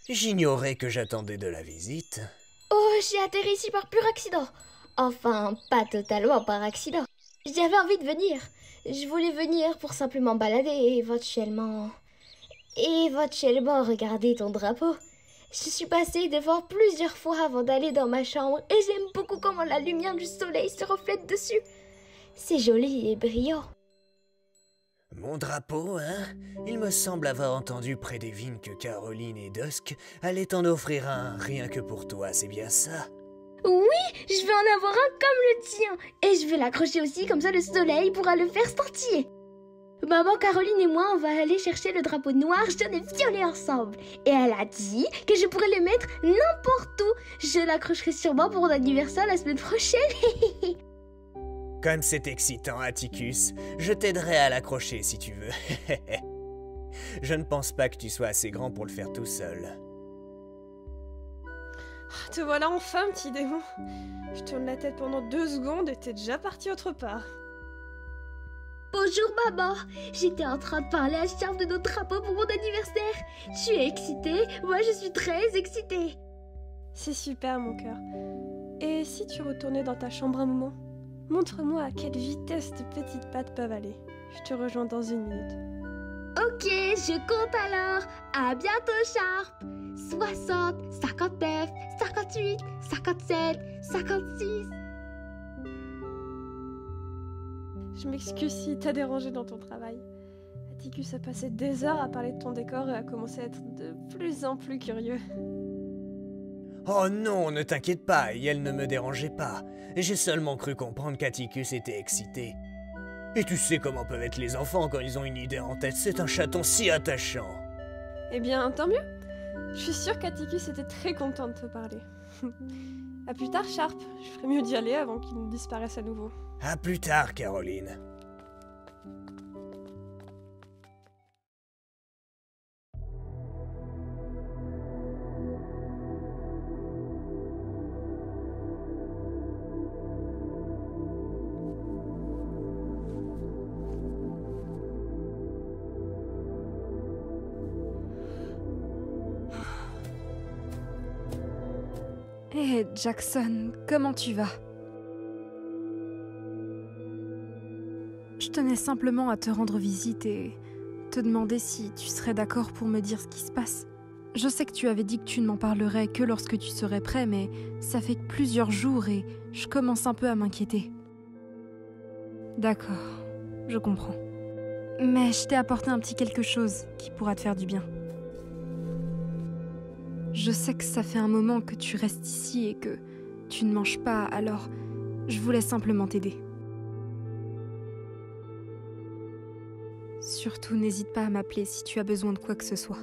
J'ignorais que j'attendais de la visite. Oh, j'ai atterri ici par pur accident. Enfin, pas totalement par accident. J'avais envie de venir. Je voulais venir pour simplement balader et éventuellement regarder ton drapeau. Je suis passée devant plusieurs fois avant d'aller dans ma chambre et j'aime beaucoup comment la lumière du soleil se reflète dessus. C'est joli et brillant. Mon drapeau, hein? Il me semble avoir entendu près des vignes que Caroline et Dusk allaient t'en offrir un rien que pour toi, c'est bien ça? Oui, je vais en avoir un comme le tien. Et je vais l'accrocher aussi, comme ça le soleil pourra le faire sortir. Maman Caroline et moi, on va aller chercher le drapeau noir, jaune et violet ensemble. Et elle a dit que je pourrais le mettre n'importe où. Je l'accrocherai sûrement pour mon anniversaire la semaine prochaine. Comme c'est excitant, Atticus, je t'aiderai à l'accrocher si tu veux. Je ne pense pas que tu sois assez grand pour le faire tout seul. Te voilà enfin, petit démon. Je tourne la tête pendant 2 secondes et t'es déjà parti autre part. Bonjour maman, j'étais en train de parler à Charles de notre drapeau pour mon anniversaire. Tu es excitée? Moi je suis très excitée. C'est super, mon cœur. Et si tu retournais dans ta chambre un moment? Montre-moi à quelle vitesse tes petites pattes peuvent aller. Je te rejoins dans 1 minute. Ok, je compte alors. À bientôt Sharp. 60, 59, 58, 57, 56. Je m'excuse si t'as dérangé dans ton travail. Atticus a passé des heures à parler de ton décor et a commencé à être de plus en plus curieux. Oh non, ne t'inquiète pas, elle ne me dérangeait pas. J'ai seulement cru comprendre qu'Atticus était excité. Et tu sais comment peuvent être les enfants quand ils ont une idée en tête, c'est un chaton si attachant. Eh bien, tant mieux. Je suis sûre qu'Atticus était très content de te parler. À plus tard, Sharp. Je ferais mieux d'y aller avant qu'il ne disparaisse à nouveau. À plus tard, Caroline. Hé, Jackson, comment tu vas? Je tenais simplement à te rendre visite et te demander si tu serais d'accord pour me dire ce qui se passe. Je sais que tu avais dit que tu ne m'en parlerais que lorsque tu serais prêt, mais ça fait plusieurs jours et je commence un peu à m'inquiéter. D'accord, je comprends. Mais je t'ai apporté un petit quelque chose qui pourra te faire du bien. Je sais que ça fait un moment que tu restes ici et que tu ne manges pas, alors je voulais simplement t'aider. Surtout, n'hésite pas à m'appeler si tu as besoin de quoi que ce soit.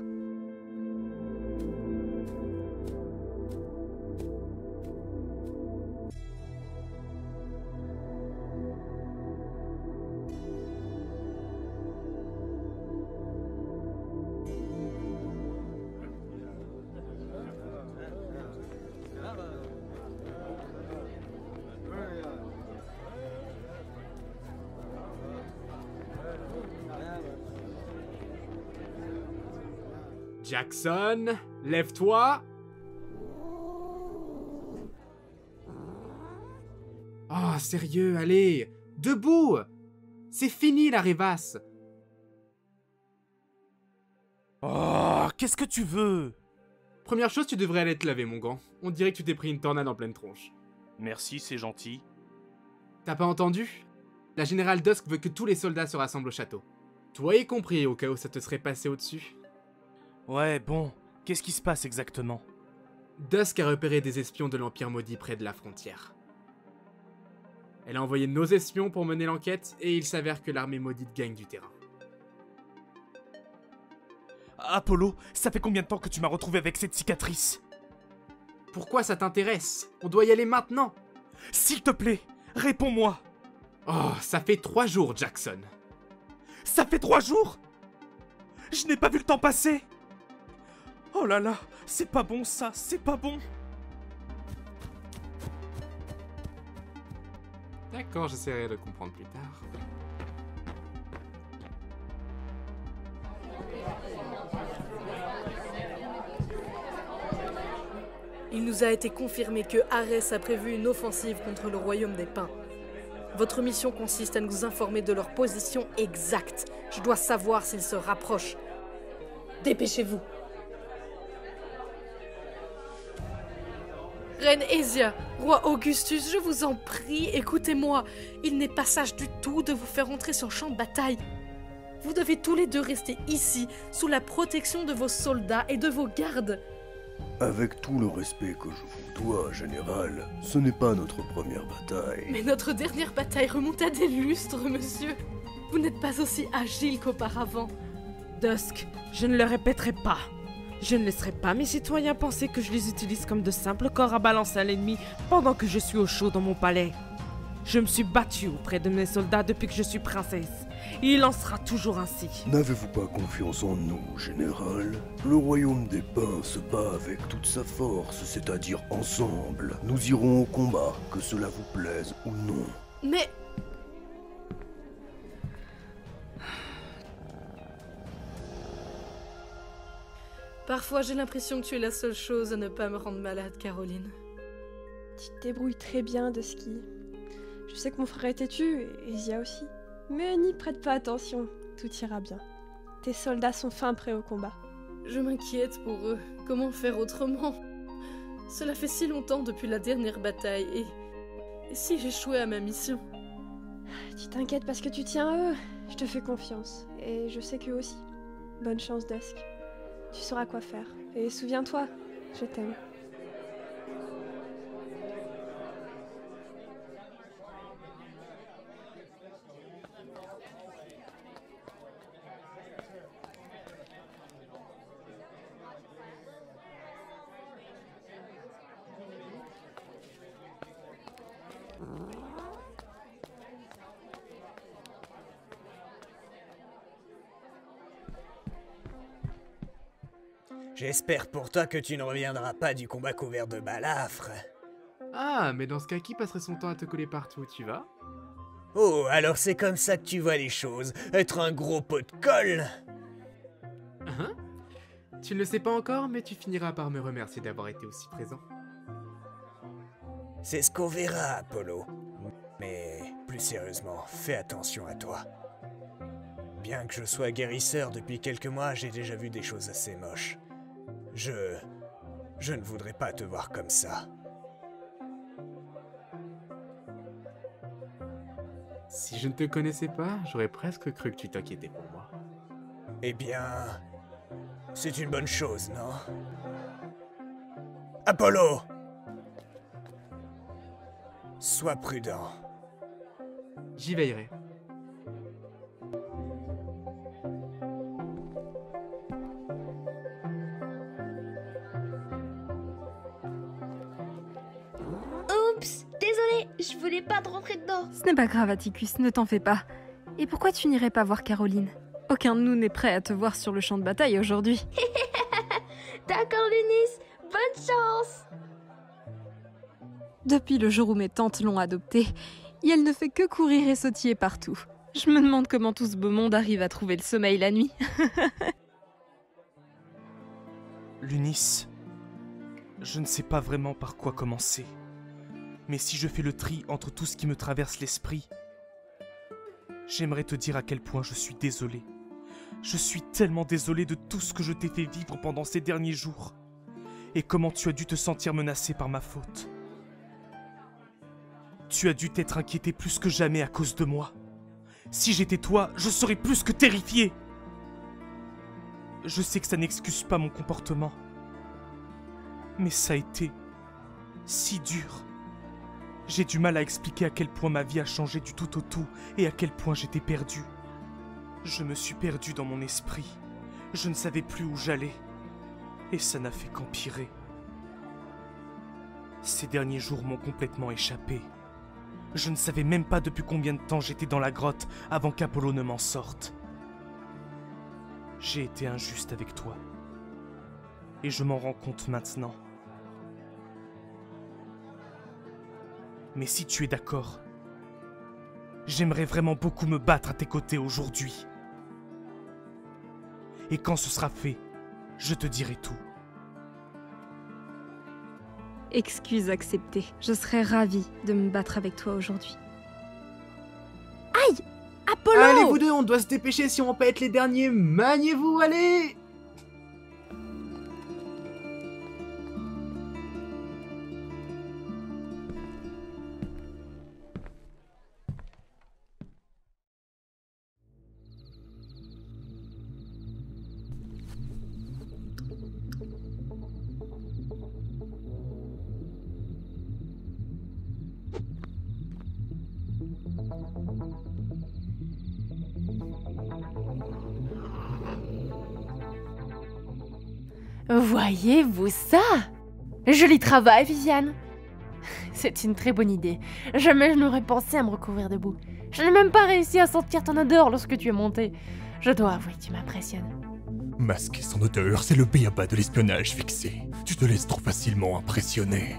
Jackson, lève-toi. Oh, sérieux, allez, debout. C'est fini la rêvasse. Oh, qu'est-ce que tu veux? Première chose, tu devrais aller te laver, mon gant. On dirait que tu t'es pris une tornade en pleine tronche. Merci, c'est gentil. T'as pas entendu? La générale Dusk veut que tous les soldats se rassemblent au château. Toi y compris, au cas où ça te serait passé au-dessus. Ouais, bon, qu'est-ce qui se passe exactement? Dusk a repéré des espions de l'Empire Maudit près de la frontière. Elle a envoyé nos espions pour mener l'enquête, et il s'avère que l'armée maudite gagne du terrain. Apollo, ça fait combien de temps que tu m'as retrouvé avec cette cicatrice? Pourquoi ça t'intéresse? On doit y aller maintenant! S'il te plaît, réponds-moi! Oh, ça fait 3 jours, Jackson. Ça fait 3 jours? Je n'ai pas vu le temps passer! Oh là là, c'est pas bon ça, c'est pas bon! D'accord, j'essaierai de comprendre plus tard. Il nous a été confirmé que Arès a prévu une offensive contre le royaume des pins. Votre mission consiste à nous informer de leur position exacte. Je dois savoir s'ils se rapprochent. Dépêchez-vous. Reine Esia, roi Augustus, je vous en prie, écoutez-moi. Il n'est pas sage du tout de vous faire entrer sur le champ de bataille. Vous devez tous les deux rester ici, sous la protection de vos soldats et de vos gardes. Avec tout le respect que je vous dois, général, ce n'est pas notre première bataille. Mais notre dernière bataille remonte à des lustres, monsieur. Vous n'êtes pas aussi agile qu'auparavant. Dusk, je ne le répéterai pas. Je ne laisserai pas mes citoyens penser que je les utilise comme de simples corps à balancer à l'ennemi pendant que je suis au chaud dans mon palais. Je me suis battue auprès de mes soldats depuis que je suis princesse. Et il en sera toujours ainsi. N'avez-vous pas confiance en nous, général? Le royaume des pins se bat avec toute sa force, c'est-à-dire ensemble. Nous irons au combat, que cela vous plaise ou non. Mais... Parfois, j'ai l'impression que tu es la seule chose à ne pas me rendre malade, Caroline. Tu te débrouilles très bien, Dusky. Je sais que mon frère est têtu, et Esia aussi. Mais n'y prête pas attention, tout ira bien. Tes soldats sont fin prêts au combat. Je m'inquiète pour eux. Comment faire autrement? Cela fait si longtemps depuis la dernière bataille, et si j'échouais à ma mission? Tu t'inquiètes parce que tu tiens à eux. Je te fais confiance, et je sais qu'eux aussi. Bonne chance, Dusk. Tu sauras quoi faire. Et souviens-toi, je t'aime. J'espère pour toi que tu ne reviendras pas du combat couvert de balafres. Ah, mais dans ce cas, qui passerait son temps à te coller partout, tu vas? Oh, alors c'est comme ça que tu vois les choses, être un gros pot de colle. Hein? Tu ne le sais pas encore, mais tu finiras par me remercier d'avoir été aussi présent. C'est ce qu'on verra, Apollo. Mais plus sérieusement, fais attention à toi. Bien que je sois guérisseur depuis quelques mois, j'ai déjà vu des choses assez moches. Je ne voudrais pas te voir comme ça. Si je ne te connaissais pas, j'aurais presque cru que tu t'inquiétais pour moi. Eh bien... c'est une bonne chose, non? Apollo! Sois prudent. J'y veillerai. Oups, désolé, je voulais pas te rentrer dedans. Ce n'est pas grave, Atticus, ne t'en fais pas. Et pourquoi tu n'irais pas voir Caroline? Aucun de nous n'est prêt à te voir sur le champ de bataille aujourd'hui. D'accord, Lunis, bonne chance. Depuis le jour où mes tantes l'ont adoptée, elle ne fait que courir et sautiller partout. Je me demande comment tout ce beau monde arrive à trouver le sommeil la nuit. Lunis, je ne sais pas vraiment par quoi commencer. Mais si je fais le tri entre tout ce qui me traverse l'esprit, j'aimerais te dire à quel point je suis désolé. Je suis tellement désolé de tout ce que je t'ai fait vivre pendant ces derniers jours. Et comment tu as dû te sentir menacé par ma faute. Tu as dû t'être inquiété plus que jamais à cause de moi. Si j'étais toi, je serais plus que terrifié. Je sais que ça n'excuse pas mon comportement. Mais ça a été si dur. J'ai du mal à expliquer à quel point ma vie a changé du tout au tout et à quel point j'étais perdu. Je me suis perdu dans mon esprit. Je ne savais plus où j'allais. Et ça n'a fait qu'empirer. Ces derniers jours m'ont complètement échappé. Je ne savais même pas depuis combien de temps j'étais dans la grotte avant qu'Apollo ne m'en sorte. J'ai été injuste avec toi. Et je m'en rends compte maintenant. Mais si tu es d'accord, j'aimerais vraiment beaucoup me battre à tes côtés aujourd'hui. Et quand ce sera fait, je te dirai tout. Excuse acceptée. Je serais ravie de me battre avec toi aujourd'hui. Aïe! Apollo! Allez vous deux, on doit se dépêcher si on va pas être les derniers. Maniez-vous, allez! Voyez-vous ça? Joli travail, Viviane. C'est une très bonne idée. Jamais je n'aurais pensé à me recouvrir de boue. Je n'ai même pas réussi à sentir ton odeur lorsque tu es monté. Je dois avouer que tu m'impressionnes. Masquer son odeur, c'est le b.a.-ba de l'espionnage fixé. Tu te laisses trop facilement impressionner.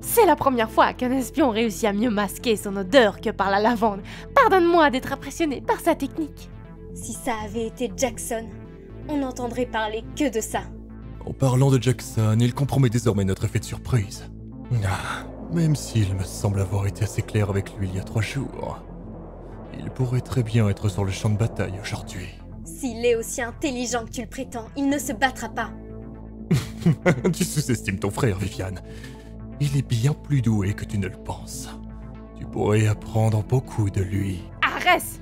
C'est la première fois qu'un espion réussit à mieux masquer son odeur que par la lavande. Pardonne-moi d'être impressionné par sa technique. Si ça avait été Jackson, on n'entendrait parler que de ça. En parlant de Jackson, il compromet désormais notre effet de surprise. Ah, même s'il me semble avoir été assez clair avec lui il y a 3 jours. Il pourrait très bien être sur le champ de bataille aujourd'hui. S'il est aussi intelligent que tu le prétends, il ne se battra pas. Tu sous-estimes ton frère, Viviane. Il est bien plus doué que tu ne le penses. Tu pourrais apprendre beaucoup de lui. Arrête!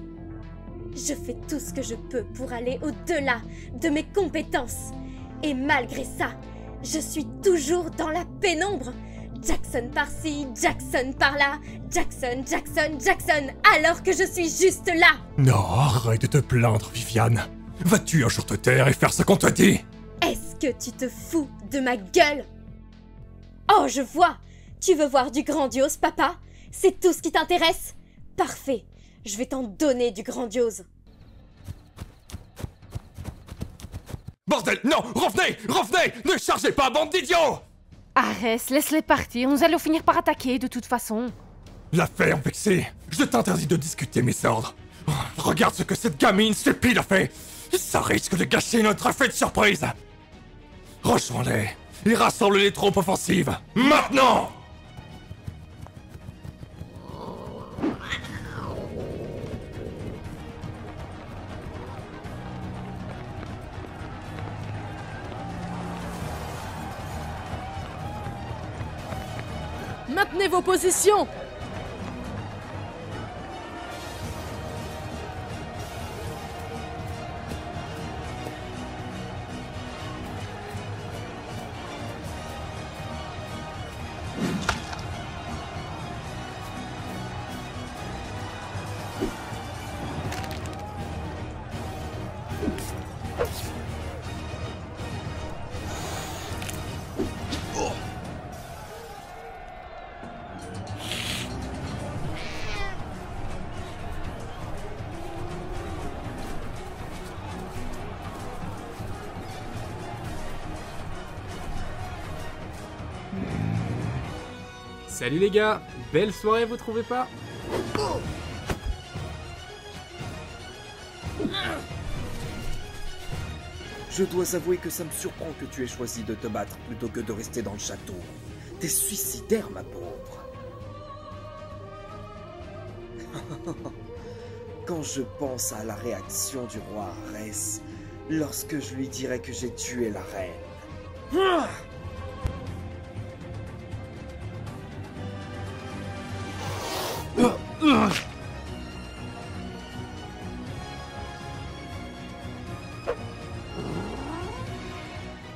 Je fais tout ce que je peux pour aller au-delà de mes compétences. Et malgré ça, je suis toujours dans la pénombre. Jackson par-ci, Jackson par-là, Jackson, Jackson, Jackson, alors que je suis juste là. Non, arrête de te plaindre, Viviane. Vas-tu un jour te taire et faire ce qu'on te dit? Est-ce que tu te fous de ma gueule? Oh, je vois. Tu veux voir du grandiose, papa? C'est tout ce qui t'intéresse? Parfait. Je vais t'en donner du grandiose. Bordel, non, revenez, revenez, ne chargez pas, bande d'idiots! Arrête, laisse-les partir, nous allons finir par attaquer de toute façon. La ferme vexée, je t'interdis de discuter mes ordres. Oh, regarde ce que cette gamine stupide a fait. Ça risque de gâcher notre effet de surprise. Rejoins-les et rassemble les troupes offensives, maintenant! Maintenez vos positions! Salut les gars, belle soirée vous trouvez pas? Je dois avouer que ça me surprend que tu aies choisi de te battre plutôt que de rester dans le château. T'es suicidaire, ma pauvre. Quand je pense à la réaction du roi Arès lorsque je lui dirai que j'ai tué la reine.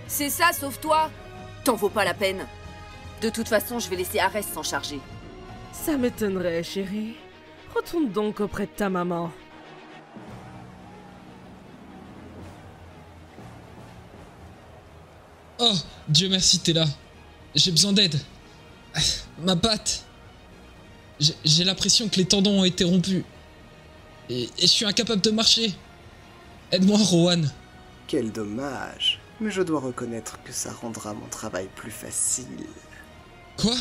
C'est ça, sauve-toi! T'en vaut pas la peine. De toute façon, je vais laisser Arès s'en charger. Ça m'étonnerait, chérie. Retourne donc auprès de ta maman. Oh, Dieu merci, t'es là. J'ai besoin d'aide. Ma patte. J'ai l'impression que les tendons ont été rompus. Et je suis incapable de marcher. Aide-moi, Rowan. Quel dommage. Mais je dois reconnaître que ça rendra mon travail plus facile. Quoi?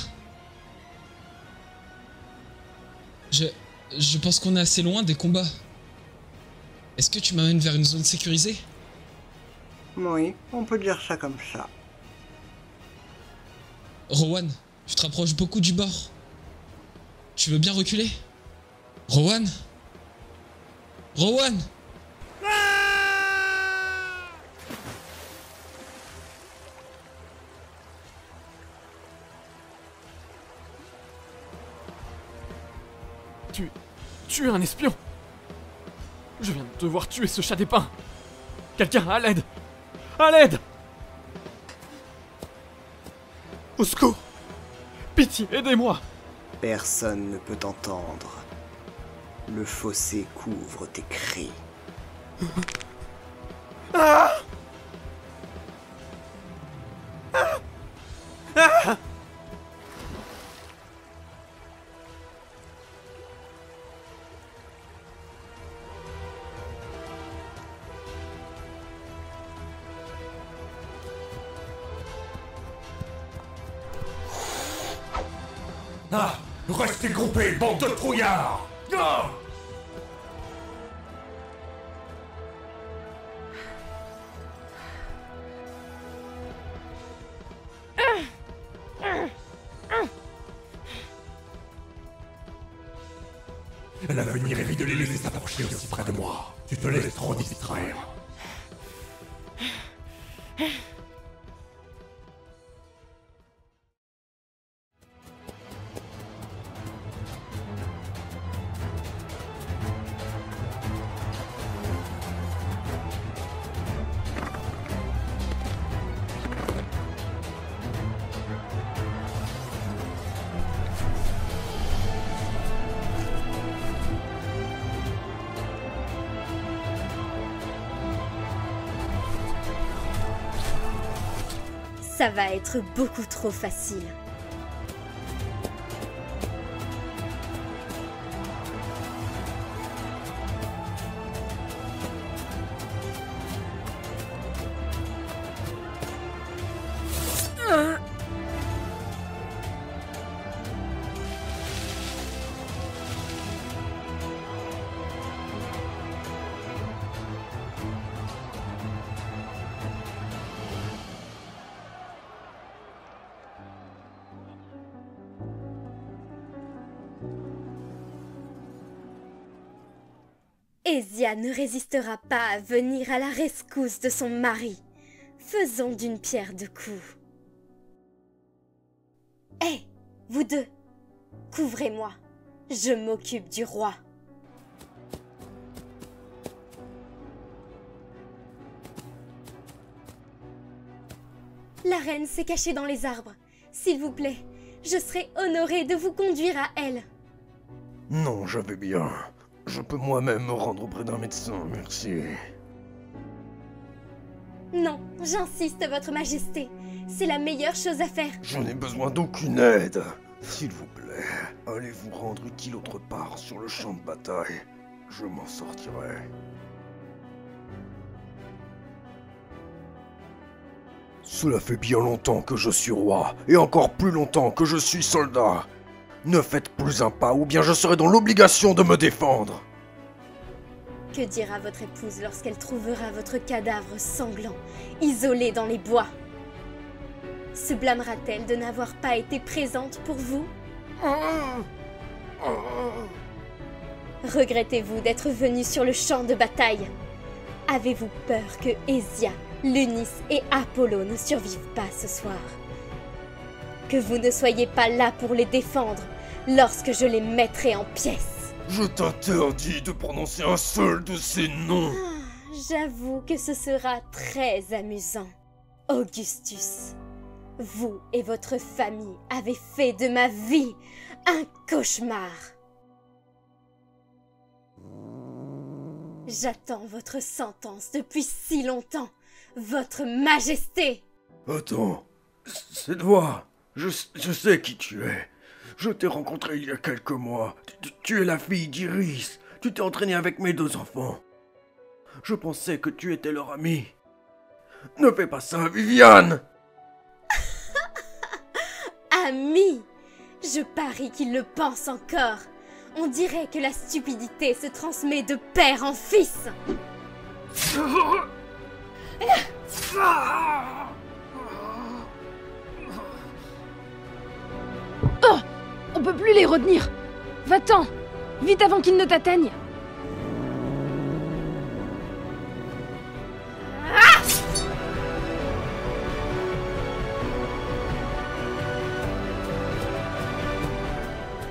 Je pense qu'on est assez loin des combats. Est-ce que tu m'amènes vers une zone sécurisée? Oui, on peut dire ça comme ça. Rowan, tu te rapproches beaucoup du bord. Tu veux bien reculer? Rowan? Rowan? Tu es un espion! Je viens de te voir tuer ce chat des pins! Quelqu'un, à l'aide! À l'aide! Au secours! Pitié, aidez-moi! Personne ne peut t'entendre. Le fossé couvre tes cris. Ah! Ah! Ah! Ah! Restez groupés, bande de trouillards! Ah! L'avenir évite de les laisser s'approcher aussi près de moi. Tu te laisses trop distraire. Ça va être beaucoup trop facile. Ezia ne résistera pas à venir à la rescousse de son mari. Faisons d'une pierre deux coups. Hé, vous deux, couvrez-moi. Je m'occupe du roi. La reine s'est cachée dans les arbres. S'il vous plaît, je serai honorée de vous conduire à elle. Non, je vais bien. Je peux moi-même me rendre auprès d'un médecin, merci. Non, j'insiste, votre majesté. C'est la meilleure chose à faire. Je n'ai besoin d'aucune aide. S'il vous plaît, allez vous rendre utile autre part sur le champ de bataille. Je m'en sortirai. Cela fait bien longtemps que je suis roi, et encore plus longtemps que je suis soldat. Ne faites plus un pas, ou bien je serai dans l'obligation de me défendre. Que dira votre épouse lorsqu'elle trouvera votre cadavre sanglant, isolé dans les bois? Se blâmera-t-elle de n'avoir pas été présente pour vous? Regrettez-vous d'être venu sur le champ de bataille? Avez-vous peur que Ezia, Lunis et Apollo ne survivent pas ce soir? Que vous ne soyez pas là pour les défendre lorsque je les mettrai en pièces? Je t'interdis de prononcer un seul de ces noms. J'avoue que ce sera très amusant. Augustus, vous et votre famille avez fait de ma vie un cauchemar. J'attends votre sentence depuis si longtemps, votre majesté. Attends, c'est toi. Je sais qui tu es. Je t'ai rencontré il y a quelques mois. Tu es la fille d'Iris. Tu t'es entraînée avec mes deux enfants. Je pensais que tu étais leur amie. Ne fais pas ça, Viviane. Ami, je parie qu'il le pense encore. On dirait que la stupidité se transmet de père en fils. les retenir. Va-t'en, vite avant qu'ils ne t'atteignent.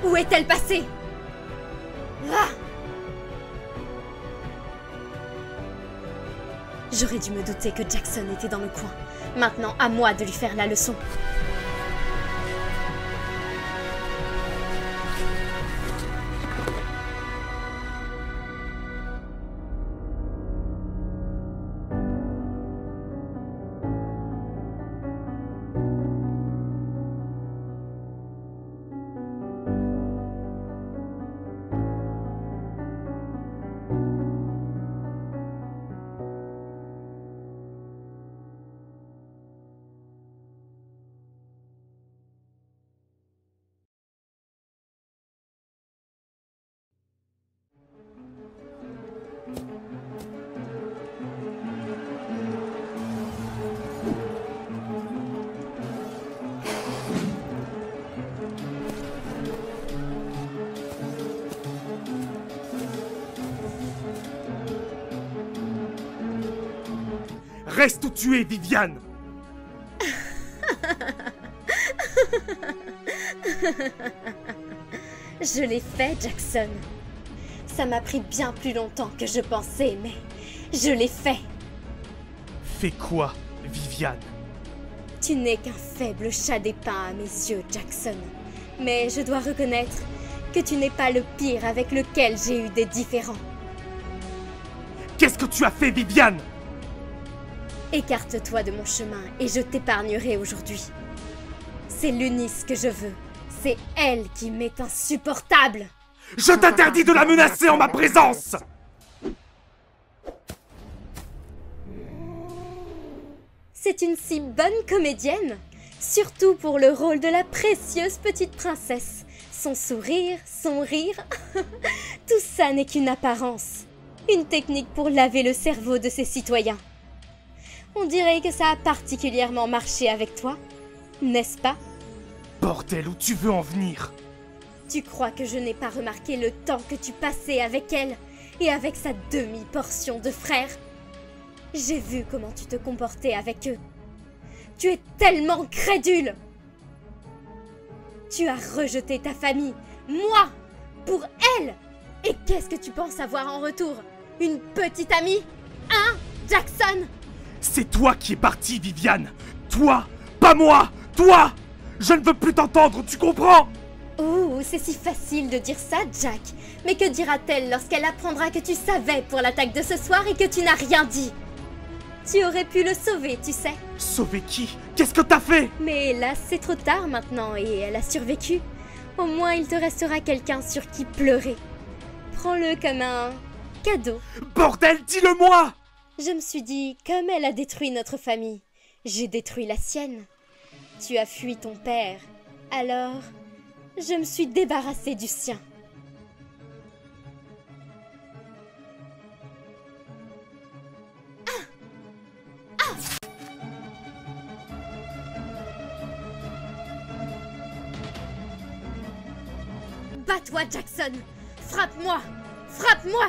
Où est-elle passée? Ah! J'aurais dû me douter que Jackson était dans le coin. Maintenant, à moi de lui faire la leçon. Reste où tu es, Viviane! Je l'ai fait, Jackson. Ça m'a pris bien plus longtemps que je pensais, mais je l'ai fait. Fais quoi, Viviane? Tu n'es qu'un faible chat des pins à mes yeux, Jackson. Mais je dois reconnaître que tu n'es pas le pire avec lequel j'ai eu des différends. Qu'est-ce que tu as fait, Viviane? Écarte-toi de mon chemin et je t'épargnerai aujourd'hui. C'est l'Eunice que je veux. C'est elle qui m'est insupportable. Je t'interdis de la menacer en ma présence! C'est une si bonne comédienne, surtout pour le rôle de la précieuse petite princesse. Son sourire, son rire, tout ça n'est qu'une apparence. Une technique pour laver le cerveau de ses citoyens. On dirait que ça a particulièrement marché avec toi, n'est-ce pas? Bordel, où tu veux en venir? Tu crois que je n'ai pas remarqué le temps que tu passais avec elle et avec sa demi-portion de frère? J'ai vu comment tu te comportais avec eux. Tu es tellement crédule! Tu as rejeté ta famille, moi, pour elle! Et qu'est-ce que tu penses avoir en retour? Une petite amie? Hein, Jackson? C'est toi qui es parti, Viviane! Toi! Pas moi! Toi! Je ne veux plus t'entendre, tu comprends? Oh, c'est si facile de dire ça, Jack. Mais que dira-t-elle lorsqu'elle apprendra que tu savais pour l'attaque de ce soir et que tu n'as rien dit? Tu aurais pu le sauver, tu sais. Sauver qui? Qu'est-ce que t'as fait? Mais hélas, c'est trop tard maintenant et elle a survécu. Au moins, il te restera quelqu'un sur qui pleurer. Prends-le comme un cadeau. Bordel, dis-le-moi! Je me suis dit, comme elle a détruit notre famille, j'ai détruit la sienne. Tu as fui ton père, alors je me suis débarrassée du sien. Bats-toi, Jackson! Frappe-moi! Frappe-moi!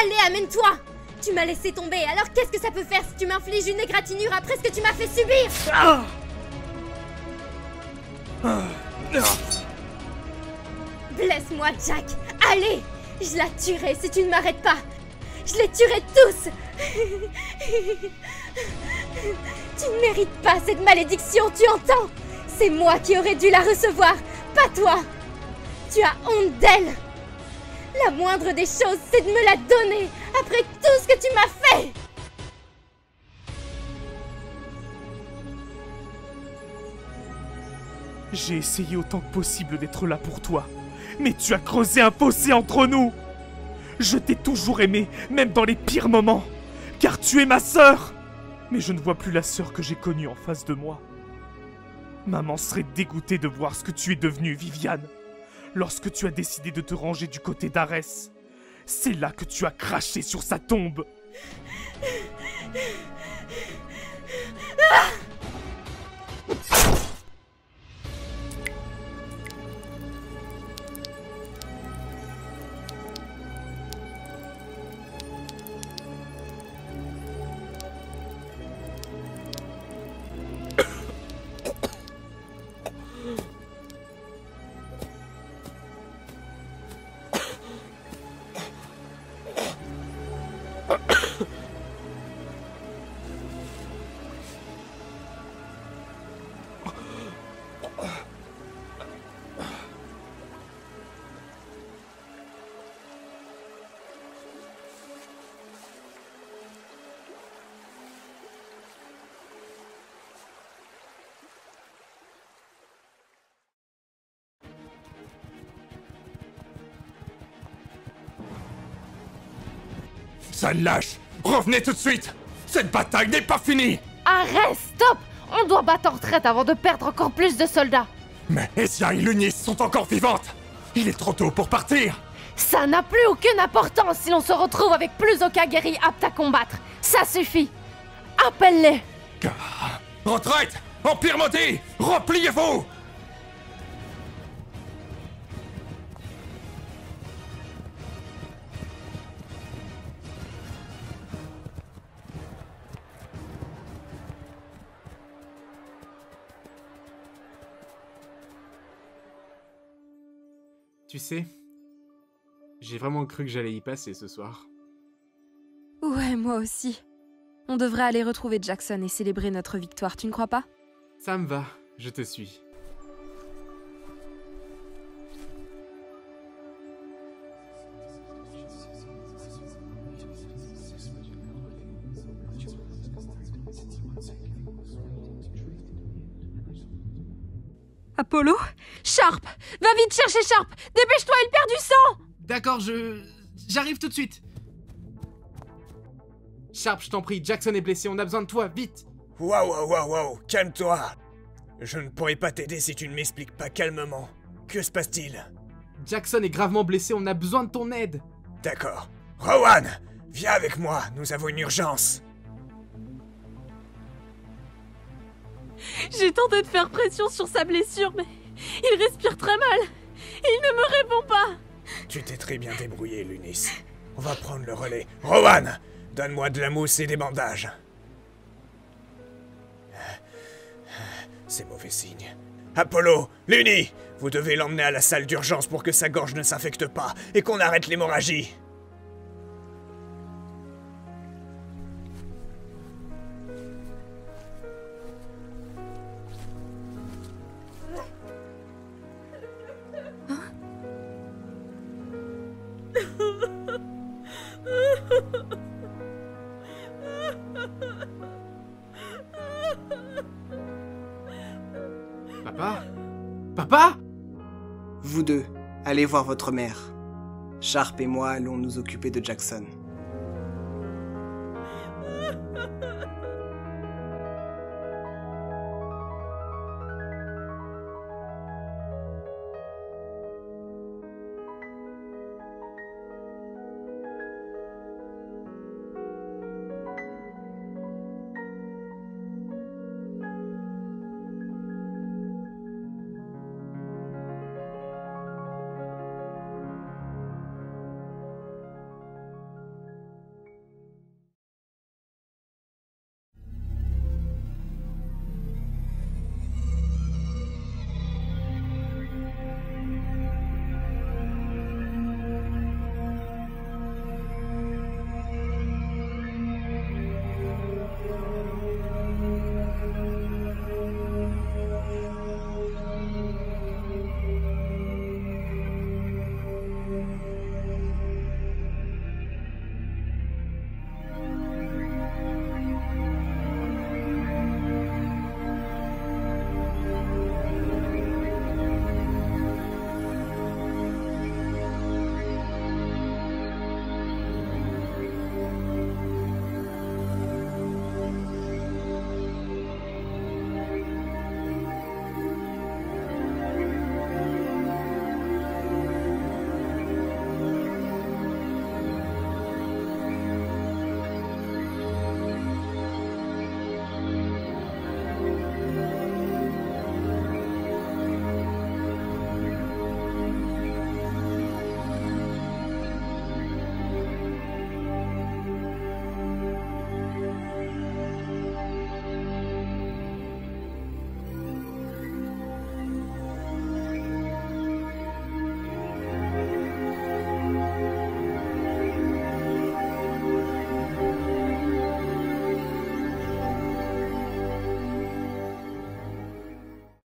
Allez, amène-toi! Tu m'as laissé tomber, alors qu'est-ce que ça peut faire si tu m'infliges une égratignure après ce que tu m'as fait subir? Ah! Blesse-moi, Jack! Allez! Je la tuerai si tu ne m'arrêtes pas! Je les tuerai tous! Tu ne mérites pas cette malédiction, tu entends? C'est moi qui aurais dû la recevoir, pas toi! Tu as honte d'elle! La moindre des choses, c'est de me la donner après tout ce que tu m'as fait! J'ai essayé autant que possible d'être là pour toi, mais tu as creusé un fossé entre nous! Je t'ai toujours aimé, même dans les pires moments, car tu es ma sœur! Mais je ne vois plus la sœur que j'ai connue en face de moi. Maman serait dégoûtée de voir ce que tu es devenue, Viviane. Lorsque tu as décidé de te ranger du côté d'Arès, c'est là que tu as craché sur sa tombe. Sale lâche! Revenez tout de suite! Cette bataille n'est pas finie! Arrête, stop! On doit battre en retraite avant de perdre encore plus de soldats. Mais Ezia et Lunis sont encore vivantes! Il est trop tôt pour partir! Ça n'a plus aucune importance si l'on se retrouve avec plus aucun guerrier apte à combattre. Ça suffit. Appelle-les. Retraite! Empire maudit! Repliez-vous! Tu sais, j'ai vraiment cru que j'allais y passer ce soir. Ouais, moi aussi. On devrait aller retrouver Jackson et célébrer notre victoire, tu ne crois pas? Ça me va, je te suis. Apollo? Sharp! Va vite chercher Sharp! Dépêche-toi, il perd du sang! D'accord, j'arrive tout de suite. Sharp, je t'en prie, Jackson est blessé, on a besoin de toi, vite! Waouh, calme-toi! Je ne pourrai pas t'aider si tu ne m'expliques pas calmement. Que se passe-t-il? Jackson est gravement blessé, on a besoin de ton aide! D'accord. Rowan, viens avec moi, nous avons une urgence. J'ai tenté de faire pression sur sa blessure, mais il respire très mal. Il ne me répond pas. Tu t'es très bien débrouillé, Lunis. On va prendre le relais. Rowan, donne-moi de la mousse et des bandages. C'est mauvais signe. Apollo, Luni, vous devez l'emmener à la salle d'urgence pour que sa gorge ne s'infecte pas et qu'on arrête l'hémorragie. Papa? Papa? Vous deux, allez voir votre mère. Sharp et moi allons nous occuper de Jackson.